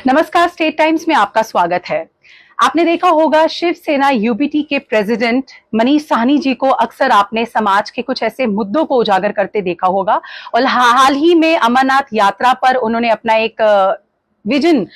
नमस्कार, state times में आपका स्वागत है। आपने देखा होगा शिवसेना यूबीटी के प्रेसिडेंट मनीष साहनी जी को अक्सर आपने समाज के कुछ ऐसे मुद्दों को उजागर करते देखा होगा और हाल ही में अमरनाथ यात्रा पर उन्होंने अपना एक विजन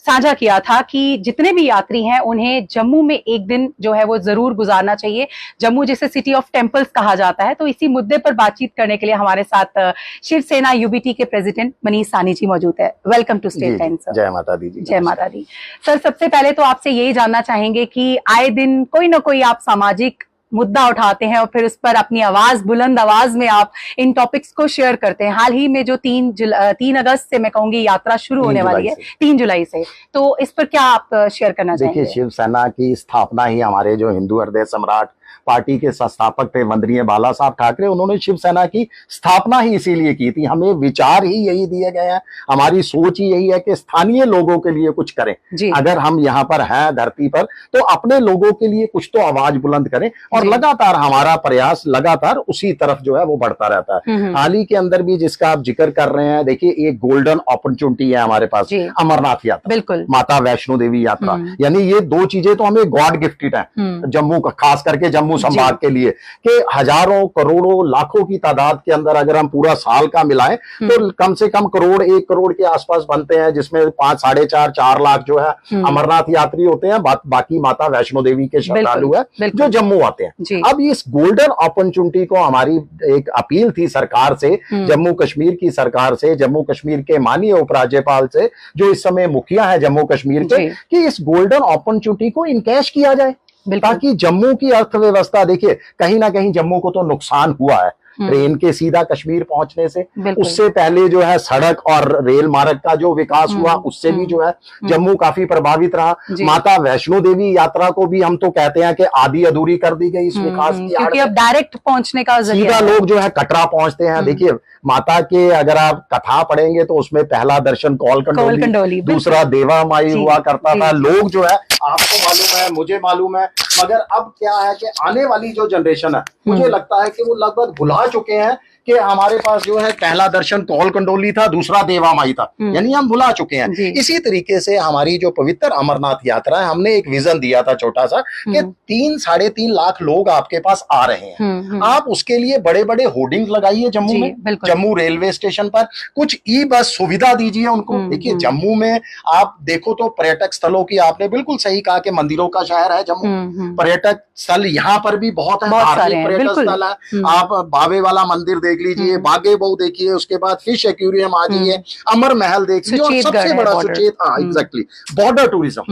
साझा किया था कि जितने भी यात्री हैं उन्हें जम्मू में एक दिन जो है वो जरूर गुजारना चाहिए। जम्मू जिसे सिटी ऑफ टेम्पल्स कहा जाता है। तो इसी मुद्दे पर बातचीत करने के लिए हमारे साथ शिवसेना यूबीटी के प्रेसिडेंट मनीष साहनी जी मौजूद है। Welcome to State Times. जय माता दी जी। जय माता दी। सर, सबसे पहले तो आपसे यही जानना चाहेंगे कि आए दिन कोई ना कोई आप सामाजिक मुद्दा उठाते हैं और फिर उस पर अपनी आवाज, बुलंद आवाज में आप इन टॉपिक्स को शेयर करते हैं। हाल ही में जो 3 अगस्त से मैं कहूंगी यात्रा शुरू होने वाली है, 3 जुलाई से, तो इस पर क्या आप शेयर करना चाहेंगे? देखिए, शिवसेना की स्थापना ही हमारे जो हिंदू हृदय सम्राट पार्टी के संस्थापक थे वंदनीय बाला साहब ठाकरे, उन्होंने शिवसेना की स्थापना ही इसीलिए की थी। हमें विचार ही यही दिए गए हैं, हमारी सोच ही यही है कि स्थानीय लोगों के लिए कुछ करें। अगर हम यहाँ पर हैं धरती पर तो अपने लोगों के लिए कुछ तो आवाज बुलंद करें और लगातार हमारा प्रयास लगातार उसी तरफ जो है वो बढ़ता रहता है। हाल ही के अंदर भी जिसका आप जिक्र कर रहे हैं, देखिए एक गोल्डन अपॉर्चुनिटी है हमारे पास, अमरनाथ यात्रा, बिल्कुल माता वैष्णो देवी यात्रा। यानी ये दो चीजें तो हमें गॉड गिफ्टेड है जम्मू का, खास करके जम्मू संभाग के लिए, कि हजारों करोड़ों लाखों की तादाद के अंदर अगर हम पूरा साल का मिलाएं तो कम से कम करोड़, 1 करोड़ के आसपास बनते हैं, जिसमें 5, 4.5, 4 लाख जो है अमरनाथ यात्री होते हैं। बाकी माता वैष्णो देवी के श्रद्धालु है जो जम्मू आते हैं। अब इस गोल्डन अपॉर्चुनिटी को हमारी एक अपील थी सरकार से, जम्मू कश्मीर की सरकार से, जम्मू कश्मीर के माननीय उपराज्यपाल से जो इस समय मुखिया है जम्मू कश्मीर के, कि इस गोल्डन अपॉर्चुनिटी को इनकैश किया जाए ताकि जम्मू की अर्थव्यवस्था, देखिए कहीं ना कहीं जम्मू को तो नुकसान हुआ है ट्रेन के सीधा कश्मीर पहुंचने से, उससे पहले जो है सड़क और रेल मार्ग का जो विकास हुआ उससे भी जो है जम्मू काफी प्रभावित रहा। माता वैष्णो देवी यात्रा को भी हम तो कहते हैं कि आधी अधूरी कर दी गई इस विकास की, क्योंकि अब डायरेक्ट पहुंचने का सीधा लोग जो है कटरा पहुंचते हैं। देखिए माता के अगर आप कथा पढ़ेंगे तो उसमें पहला दर्शन कौल कंडोली, दूसरा देवा माई हुआ करता था। लोग जो है, आपको मालूम है, मुझे मालूम है, मगर अब क्या है कि आने वाली जो जनरेशन है मुझे लगता है कि वो लगभग भुला चुके हैं कि हमारे पास जो है पहला दर्शन कौल कंडोली था, दूसरा देवा माई था, यानी हम भुला चुके हैं। इसी तरीके से हमारी जो पवित्र अमरनाथ यात्रा है, हमने एक विजन दिया था छोटा सा कि 3-3.5 लाख लोग आपके पास आ रहे हैं। आप उसके लिए बड़े बड़े होर्डिंग लगाइए जम्मू में, जम्मू रेलवे स्टेशन पर कुछ ई बस सुविधा दीजिए उनको। देखिए जम्मू में आप देखो तो पर्यटक स्थलों की, आपने बिल्कुल सही कहा कि मंदिरों का शहर है जम्मू, पर्यटक स्थल यहाँ पर भी बहुत है, धार्मिक पर्यटक स्थल है। आप बावे वाला मंदिर देख लीजिए, बागे बहु देखिए, उसके बाद फिश एक्वेरियम आ जाइए, अमर महल देखिए, और सबसे बड़ा सुचेत, एग्जैक्टली बॉर्डर टूरिज्म।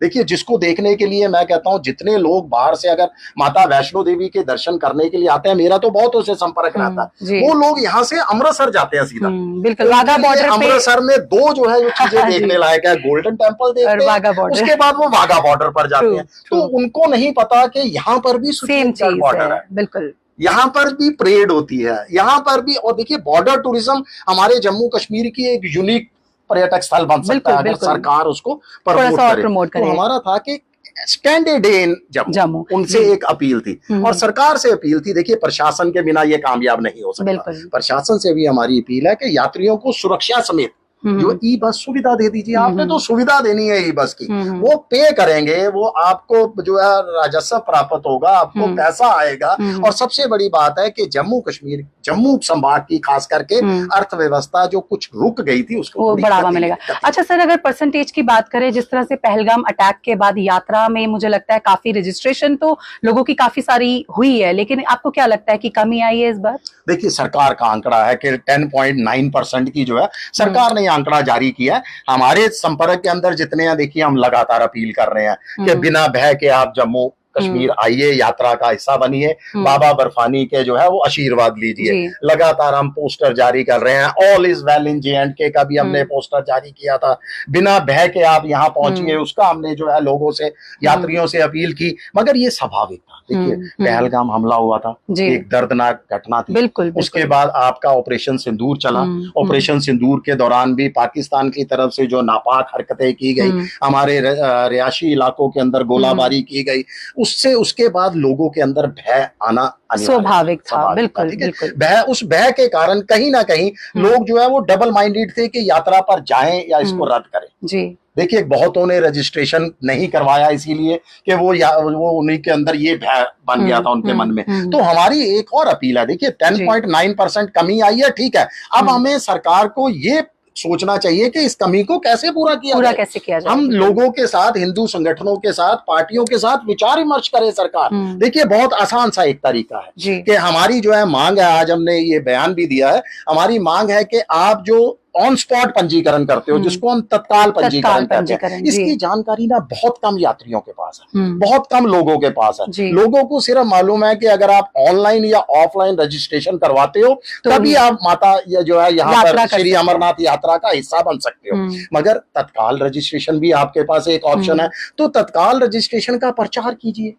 देखिए जिसको देखने के लिए मैं कहता हूँ जितने लोग बाहर से अगर माता वैष्णो देवी के दर्शन करने के लिए आते हैं, मेरा तो बहुत उससे संपर्क रहता है, वो लोग यहाँ से अमृतसर जाते हैं सीधा। बिल्कुल, वाघा बॉर्डर, अमृतसर में 2 जो है जो चीजें देखने लायक है, गोल्डन टेम्पल देखते हैं, उसके बाद वो वाघा बॉर्डर पर जाते हैं। तो उनको नहीं पता कि यहाँ पर भी बॉर्डर है, बिल्कुल यहाँ पर भी परेड होती है, यहाँ पर भी। और देखिए बॉर्डर टूरिज्म हमारे जम्मू कश्मीर की एक यूनिक पर्यटक स्थल बन सकता है अगर सरकार उसको प्रमोट करे। तो हमारा था कि spend a day in Jammu, उनसे एक अपील थी और सरकार से अपील थी। देखिए प्रशासन के बिना ये कामयाब नहीं हो सकता, प्रशासन से भी हमारी अपील है कि यात्रियों को सुरक्षा समेत जो ई बस सुविधा दे दीजिए। आपने तो सुविधा देनी है ई बस की, वो पे करेंगे, वो आपको जो है राजस्व प्राप्त होगा, आपको पैसा आएगा। और सबसे बड़ी बात है कि जम्मू कश्मीर, जम्मू संभाग की खास करके अर्थव्यवस्था जो कुछ रुक गई थी उसको बढ़ावा मिलेगा। अच्छा सर, अगर परसेंटेज की बात करें, जिस तरह से पहलगाम अटैक के बाद यात्रा में मुझे लगता है काफी रजिस्ट्रेशन तो लोगों की काफी सारी हुई है, लेकिन आपको क्या लगता है कि कमी आई है इस बार? देखिए सरकार का आंकड़ा है कि 10.9% की जो है सरकार ने आंकड़ा जारी किया है। हमारे संपर्क के अंदर जितने हैं, देखिए हम लगातार अपील कर रहे हैं कि बिना भय के आप जम्मू कश्मीर आइए, यात्रा का हिस्सा बनिए, बाबा बर्फानी के जो है वो आशीर्वाद लीजिए। लगातार हम पोस्टर जारी कर रहे हैं, all is well in J&K का भी हमने पोस्टर जारी किया था, बिना भय के आप यहाँ पहुंचिए, उसका हमने जो है लोगों से, यात्रियों से अपील की। मगर ये स्वाभाविक था, देखिए पहलगाम हमला हुआ था, एक दर्दनाक घटना थी, बिल्कुल। उसके बाद आपका ऑपरेशन सिंदूर चला, ऑपरेशन सिंदूर के दौरान भी पाकिस्तान की तरफ से जो नापाक हरकतें की गई, हमारे रिहायशी इलाकों के अंदर गोलाबारी की गई, उससे उसके बाद लोगों के अंदर भय आना स्वाभाविक था। बिल्कुल बिल्कुल। भय, उस भय के कारण कहीं ना कहीं लोग जो है वो डबल माइंडेड थे कि यात्रा पर जाएं या इसको रद्द करें। जी देखिए बहुतों ने रजिस्ट्रेशन नहीं करवाया इसीलिए कि वो उन्हीं के अंदर ये भय बन गया था उनके मन में। तो हमारी एक और अपील है, देखिए 10.9% कमी आई है, ठीक है, अब हमें सरकार को ये सोचना चाहिए कि इस कमी को कैसे पूरा कैसे किया जाए। हम लोगों के साथ, हिंदू संगठनों के साथ, पार्टियों के साथ विचार विमर्श करे सरकार। देखिए बहुत आसान सा एक तरीका है कि हमारी जो है मांग है, आज हमने ये बयान भी दिया है, हमारी मांग है कि आप जो ऑन स्पॉट पंजीकरण करते हो, जिसको हम तत्काल पंजीकरण कहते हैं, इसकी जानकारी ना बहुत कम यात्रियों के पास है, बहुत कम लोगों के पास है। लोगों को सिर्फ मालूम है कि अगर आप ऑनलाइन या ऑफलाइन रजिस्ट्रेशन करवाते हो तभी आप माता या जो है यहाँ पर श्री अमरनाथ यात्रा का हिस्सा बन सकते हो। मगर तत्काल रजिस्ट्रेशन भी आपके पास एक ऑप्शन है, तो तत्काल रजिस्ट्रेशन का प्रचार कीजिए,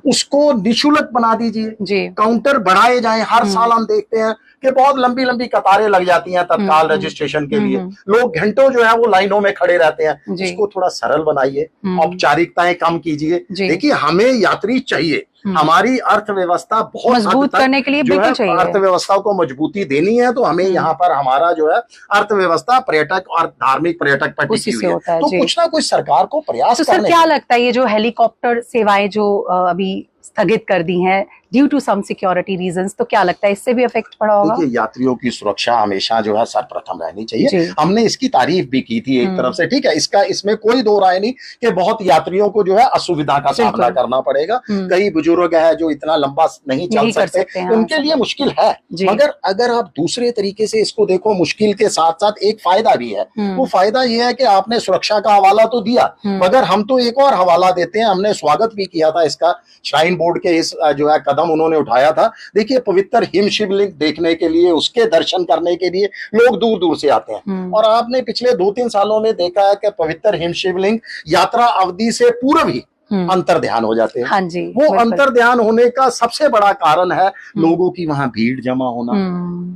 उसको निःशुल्क बना दीजिए, काउंटर बढ़ाए जाए। हर साल हम देखते हैं कि बहुत लंबी लंबी कतारें लग जाती हैं तत्काल रजिस्ट्रेशन के लिए, लोग घंटों जो है वो लाइनों में खड़े रहते हैं। इसको थोड़ा सरल बनाइए, औपचारिकताएं कम कीजिए। देखिए हमें यात्री चाहिए, हमारी अर्थव्यवस्था बहुत मजबूत करने के लिए बिल्कुल चाहिए, अर्थव्यवस्था को मजबूती देनी है, तो हमें यहाँ पर हमारा जो है अर्थव्यवस्था पर्यटक और धार्मिक पर्यटक पर टिकी हुई है, तो कुछ ना कुछ सरकार को प्रयास करने। सर क्या लगता है ये जो हेलीकॉप्टर सेवाएं जो अभी स्थगित कर दी हैं due to some security reasons, तो क्या लगता है इससे भी इफेक्ट पड़ा होगा? देखिए यात्रियों की सुरक्षा हमेशा जो है सर्वप्रथम रहनी चाहिए। हमने इसकी तारीफ भी की थी एक तरफ से, ठीक है, इसमें कोई दो राय नहीं कि बहुत यात्रियों को जो है असुविधा का सामना करना पड़ेगा। कई बुजुर्ग है जो इतना लंबा नहीं चल सकते, उनके लिए मुश्किल है। मगर अगर आप दूसरे तरीके से इसको देखो, मुश्किल के साथ साथ एक फायदा भी है। वो फायदा ये है कि आपने सुरक्षा का हवाला तो दिया, मगर हम तो एक और हवाला देते हैं। हमने स्वागत भी किया था इसका, श्राइन बोर्ड के इस जो है कदम उन्होंने उठाया था। देखिए पवित्र हिम शिवलिंग देखने के लिए, उसके दर्शन करने के लिए लोग दूर दूर से आते हैं, और आपने पिछले 2-3 सालों में देखा है कि पवित्र हिम शिवलिंग यात्रा अवधि से पूर्व ही अंतर ध्यान हो जाते हैं। हाँ जी, वो अंतर ध्यान होने का सबसे बड़ा कारण है लोगों की वहां भीड़ जमा होना,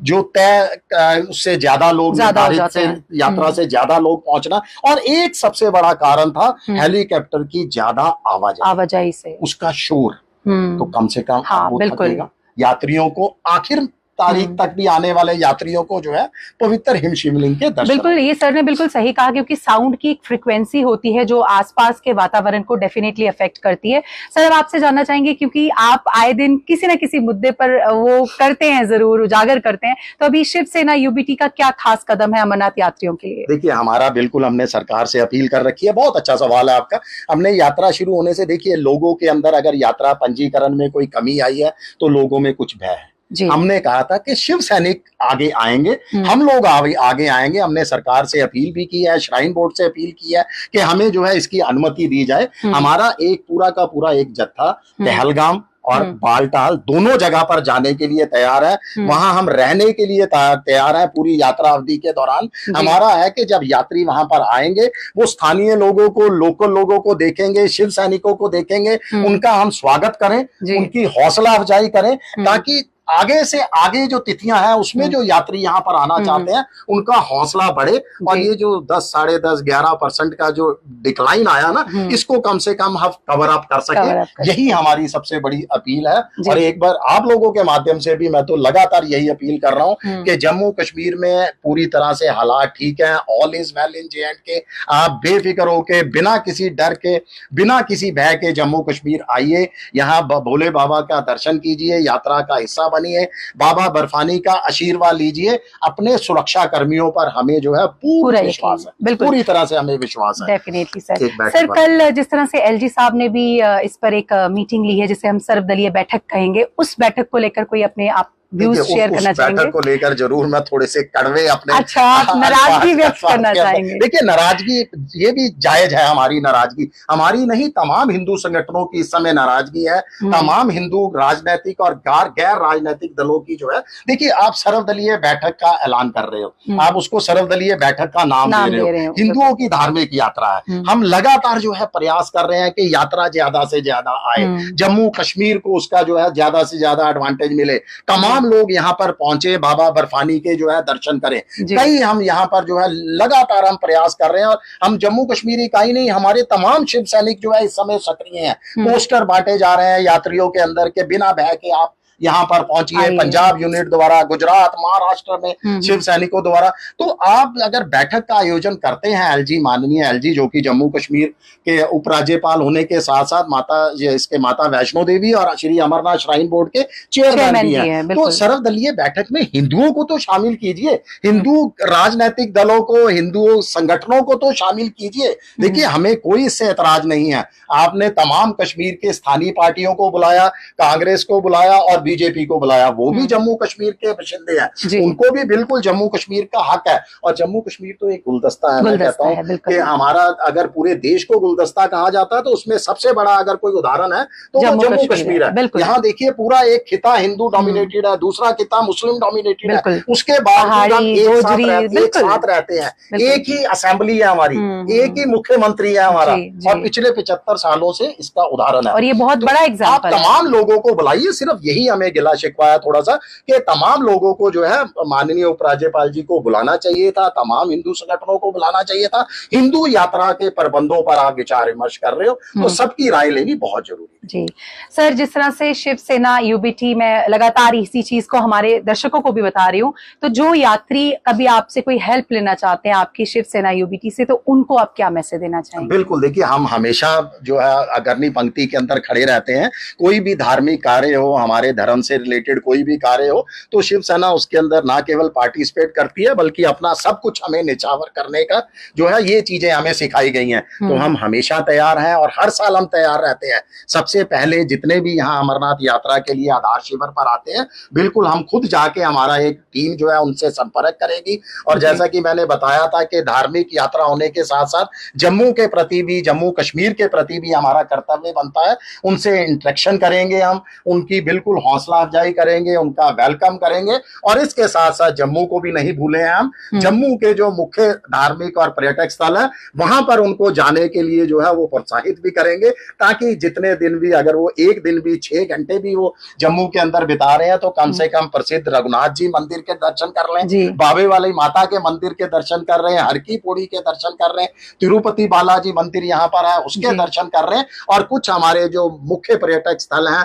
जो तय उससे ज्यादा लोग निर्धारित से यात्रा से ज्यादा लोग पहुंचना, और एक सबसे बड़ा कारण था हेलीकॉप्टर की ज्यादा आवाजाही से उसका शोर। तो कम से कम वो थकेगा, यात्रियों को आखिर तारीख तक भी आने वाले यात्रियों को जो है पवित्र हिम शिवलिंग के दर्शन। बिल्कुल, ये सर ने बिल्कुल सही कहा, क्योंकि साउंड की एक फ्रीक्वेंसी होती है जो आसपास के वातावरण को डेफिनेटली अफेक्ट करती है। सर अब आपसे जानना चाहेंगे, क्योंकि आप आए दिन किसी न किसी मुद्दे पर वो करते हैं, जरूर उजागर करते हैं, तो अभी शिवसेना यूबीटी का क्या खास कदम है अमरनाथ यात्रियों के लिए? देखिए हमारा बिल्कुल, हमने सरकार से अपील कर रखी है। बहुत अच्छा सवाल है आपका। हमने यात्रा शुरू होने से देखिए लोगों के अंदर अगर यात्रा पंजीकरण में कोई कमी आई है तो लोगों में कुछ भय है। हमने कहा था कि शिव सैनिक आगे आएंगे, हम लोग आगे आएंगे। हमने सरकार से अपील भी की है, श्राइन बोर्ड से अपील की है कि हमें जो है इसकी अनुमति दी जाए। हमारा एक पूरा का पूरा एक जत्था पहलगाम और बालटाल दोनों जगह पर जाने के लिए तैयार है। वहां हम रहने के लिए तैयार है पूरी यात्रा अवधि के दौरान। हमारा है कि जब यात्री वहां पर आएंगे वो स्थानीय लोगों को, लोकल लोगों को देखेंगे, शिव सैनिकों को देखेंगे, उनका हम स्वागत करें, उनकी हौसला अफजाई करें, ताकि आगे से आगे जो तिथियां हैं उसमें जो यात्री यहाँ पर आना चाहते हैं उनका हौसला बढ़े, और ये जो 10, साढ़े 10, 11% का जो डिक्लाइन आया ना, इसको कम से कम हम कवर अप कर सके। यही हमारी सबसे बड़ी अपील है। और एक बार आप लोगों के माध्यम से भी मैं तो लगातार यही अपील कर रहा हूँ कि जम्मू कश्मीर में पूरी तरह से हालात ठीक है, all is well in J&K। आप बेफिक्र होके, बिना किसी डर के, बिना किसी भय के जम्मू कश्मीर आइए, यहाँ भोले बाबा का दर्शन कीजिए, यात्रा का हिस्सा बनिए, बाबा बर्फानी का आशीर्वाद लीजिए। अपने सुरक्षा कर्मियों पर हमें जो है पूरा विश्वास है, पूरी तरह से हमें विश्वास है। Definitely sir. सर कल जिस तरह से एलजी साहब ने भी इस पर एक मीटिंग ली है, जिसे हम सर्वदलीय बैठक कहेंगे, उस बैठक को लेकर कोई अपने आप व्यूज शेयर करना चाहेंगे? बैठक को लेकर जरूर मैं थोड़े से कड़वे अपने नाराजगी व्यक्त करना चाहेंगे। देखिए नाराजगी ये भी जायज है, हमारी नाराजगी, हमारी नहीं, तमाम हिंदू संगठनों की इस समय नाराजगी है, तमाम हिंदू राजनीतिक और गैर राजनीतिक दलों की जो है। देखिए आप सर्वदलीय बैठक का ऐलान कर रहे हो, आप उसको सर्वदलीय बैठक का नाम दे रहे हो, हिंदुओं की धार्मिक यात्रा है। हम लगातार जो है प्रयास कर रहे हैं कि यात्रा ज्यादा से ज्यादा आए, जम्मू कश्मीर को उसका जो है ज्यादा से ज्यादा एडवांटेज मिले, तमाम लोग यहाँ पर पहुंचे, बाबा बर्फानी के जो है दर्शन करें। कई हम यहाँ पर जो है लगातार हम प्रयास कर रहे हैं, और हम जम्मू कश्मीर का ही नहीं, हमारे तमाम शिव सैनिक जो है इस समय सक्रिय हैं। पोस्टर बांटे जा रहे हैं यात्रियों के अंदर के बिना भय के आप यहाँ पर पहुंची है, आई। पंजाब यूनिट द्वारा, गुजरात, महाराष्ट्र में शिव सैनिकों द्वारा। तो आप अगर बैठक का आयोजन करते हैं, एलजी, माननीय एलजी जो कि जम्मू कश्मीर के उपराज्यपाल होने के साथ साथ इसके माता वैष्णो देवी और श्री अमरनाथ श्राइन बोर्ड के चेयरमैन भी हैं, तो सर्वदलीय बैठक में हिंदुओं को तो शामिल कीजिए, हिंदू राजनीतिक दलों को, हिंदू संगठनों को तो शामिल कीजिए। देखिए, हमें कोई इससे ऐतराज नहीं है। आपने तमाम कश्मीर के स्थानीय पार्टियों को बुलाया, कांग्रेस को बुलाया और बीजेपी को बुलाया, वो भी जम्मू कश्मीर के बाशिंदे हैं, उनको भी बिल्कुल जम्मू कश्मीर का हक है। और जम्मू कश्मीर तो एक गुलदस्ता है, मैं कहता हूं कि हमारा अगर पूरे देश को गुलदस्ता कहा जाता है तो उसमें सबसे बड़ा अगर कोई उदाहरण है तो वो जम्मू कश्मीर है। यहाँ देखिए, पूरा एक खिता हिंदू डोमिनेटेड है, दूसरा खिता मुस्लिम डोमिनेटेड है, उसके बाद हम एक साथ रहते हैं, एक ही असेंबली है हमारी, एक ही मुख्यमंत्री है हमारा, और पिछले 75 सालों से इसका उदाहरण है। और ये बहुत बड़ा एग्जाम्पल है। तमाम लोगों को बुलाइए, सिर्फ यही हमें गिला शिकवा है थोड़ा सा कि तमाम लोगों को जो है माननीय उपराज्यपाल जी को बुलाना चाहिए था, तमाम हिंदू संगठनों को बुलाना चाहिए था। हिंदू यात्रा के प्रबंधों पर आप विचार विमर्श कर रहे हो तो सबकी राय लेनी बहुत जरूरी है। जी सर, जिस तरह से शिवसेना यूबीटी में लगातार इसी चीज को हमारे दर्शकों को भी बता रही हूँ, तो जो यात्री कभी आपसे कोई हेल्प लेना चाहते हैं आपकी शिवसेना यूबीटी से, तो उनको आप क्या मैसेज देना चाहेंगे? बिल्कुल, देखिए, हम हमेशा जो है अग्रणी पंक्ति के अंदर खड़े रहते हैं। कोई भी धार्मिक कार्य हो, हमारे धर्म से रिलेटेड कोई भी कार्य हो, तो शिवसेना उसके अंदर ना केवल पार्टिसिपेट करती है बल्कि अपना सब कुछ हमें निछावर करने का जो है ये चीजें हमें सिखाई गई हैं। तो हम हमेशा तैयार हैं और हर साल हम तैयार रहते हैं। सबसे पहले जितने भी यहाँ अमरनाथ यात्रा के लिए आधार शिविर पर आते हैं, बिल्कुल हम खुद जाके, हमारा एक टीम जो है उनसे संपर्क करेगी। और जैसा कि मैंने बताया था कि धार्मिक यात्रा होने के साथ साथ जम्मू के प्रति भी, जम्मू कश्मीर के प्रति भी हमारा कर्तव्य बनता है। उनसे इंटरेक्शन करेंगे, हम उनकी बिल्कुल हौसला अफजाई करेंगे, उनका वेलकम करेंगे। और इसके साथ साथ जम्मू को भी नहीं भूले हैं हम। जम्मू के जो मुख्य धार्मिक और पर्यटक स्थल है वहां पर उनको जाने के लिए जो है वो प्रोत्साहित भी करेंगे, ताकि जितने दिन भी, अगर वो एक दिन भी 6 घंटे भी वो जम्मू के अंदर बिता रहे हैं, तो कम से कम प्रसिद्ध रघुनाथ जी मंदिर के दर्शन कर लें, बाबे वाली माता के मंदिर के दर्शन कर रहे हैं, हर की पौड़ी के दर्शन कर रहे हैं, तिरुपति बालाजी मंदिर यहाँ पर है उसके दर्शन कर रहे हैं। और कुछ हमारे जो मुख्य पर्यटक स्थल हैं,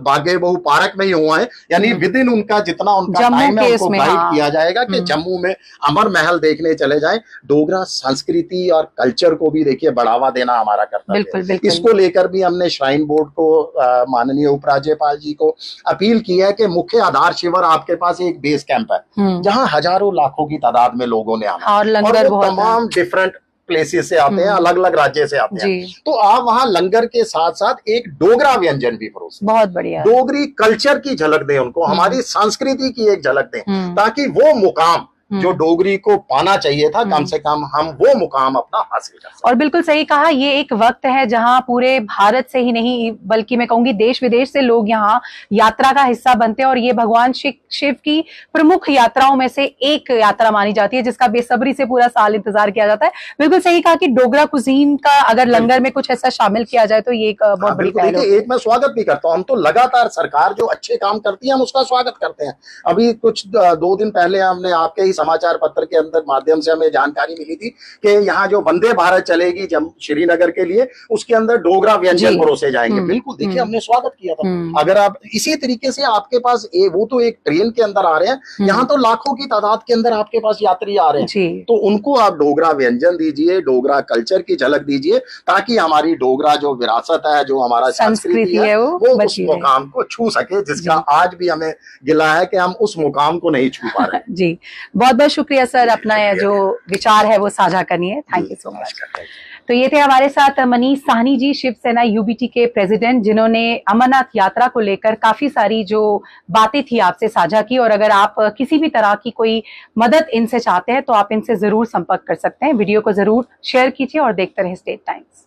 बागे बहु पार्क में ही हुआ है, यानी विद इन उनका जितना उनका टाइम है उनको गाइड किया जाएगा कि जम्मू में अमर महल देखने चले जाएं। डोगरा संस्कृति और कल्चर को भी देखिए बढ़ावा देना हमारा कर्तव्य है। इसको लेकर भी हमने श्राइन बोर्ड को, माननीय उपराज्यपाल जी को अपील की है कि मुख्य आधार शिविर आपके पास एक बेस कैंप है जहां हजारों लाखों की तादाद में लोगों ने आना, और वो तमाम डिफरेंट प्लेसेस से आते हैं, अलग अलग राज्य से आते हैं। तो आप वहां लंगर के साथ साथ एक डोगरा व्यंजन भी परोसें, बहुत बढ़िया, डोगरी कल्चर की झलक दें उनको, हमारी संस्कृति की एक झलक दें, ताकि वो मुकाम जो डोगरी को पाना चाहिए था, कम से कम हम वो मुकाम अपना हासिल कर सकें। और बिल्कुल सही कहा, ये एक वक्त है जहां पूरे भारत से ही नहीं बल्कि मैं कहूंगी देश विदेश से लोग यहाँ यात्रा का हिस्सा बनते हैं, और ये भगवान शिव की प्रमुख यात्राओं में से एक यात्रा मानी जाती है जिसका बेसब्री से पूरा साल इंतजार किया जाता है। बिल्कुल सही कहा कि डोगरा कुजीन का अगर लंगर में कुछ ऐसा शामिल किया जाए तो ये एक बहुत बड़ी पहल है। एक मैं स्वागत भी करता हूँ, हम तो लगातार सरकार जो अच्छे काम करती है हम उसका स्वागत करते हैं। अभी कुछ 2 दिन पहले हमने आपके ही समाचार पत्र के अंदर माध्यम से हमें जानकारी मिली थी कि यहाँ जो वंदे भारत चलेगी श्रीनगर के लिए, उसके अंदर डोगरा व्यंजन परोसे जाएंगे। बिल्कुल, देखिए, हमने स्वागत किया था। अगर आप इसी तरीके से आपके पास वो तो एक ट्रेन के अंदर आ रहे हैं, यहाँ तो लाखों की तादाद के अंदर आपके पास यात्री आ रहे हैं, तो उनको आप डोगरा व्यंजन दीजिए, डोगरा कल्चर की झलक दीजिए, ताकि हमारी डोगरा जो विरासत है, जो हमारा संस्कृति है, वो उस मुकाम को छू सके, जिसका आज भी हमें गिला है कि हम उस मुकाम को नहीं छू पा रहे। जी, बहुत बहुत शुक्रिया सर, अपना जो विचार है वो साझा करनी है। Thank you so much. तो ये थे हमारे साथ मनीष साहनी जी, शिवसेना यूबीटी के प्रेसिडेंट, जिन्होंने अमरनाथ यात्रा को लेकर काफी सारी जो बातें थी आपसे साझा की। और अगर आप किसी भी तरह की कोई मदद इनसे चाहते हैं तो आप इनसे जरूर संपर्क कर सकते हैं। वीडियो को जरूर शेयर कीजिए और देखते रहिए स्टेट टाइम्स।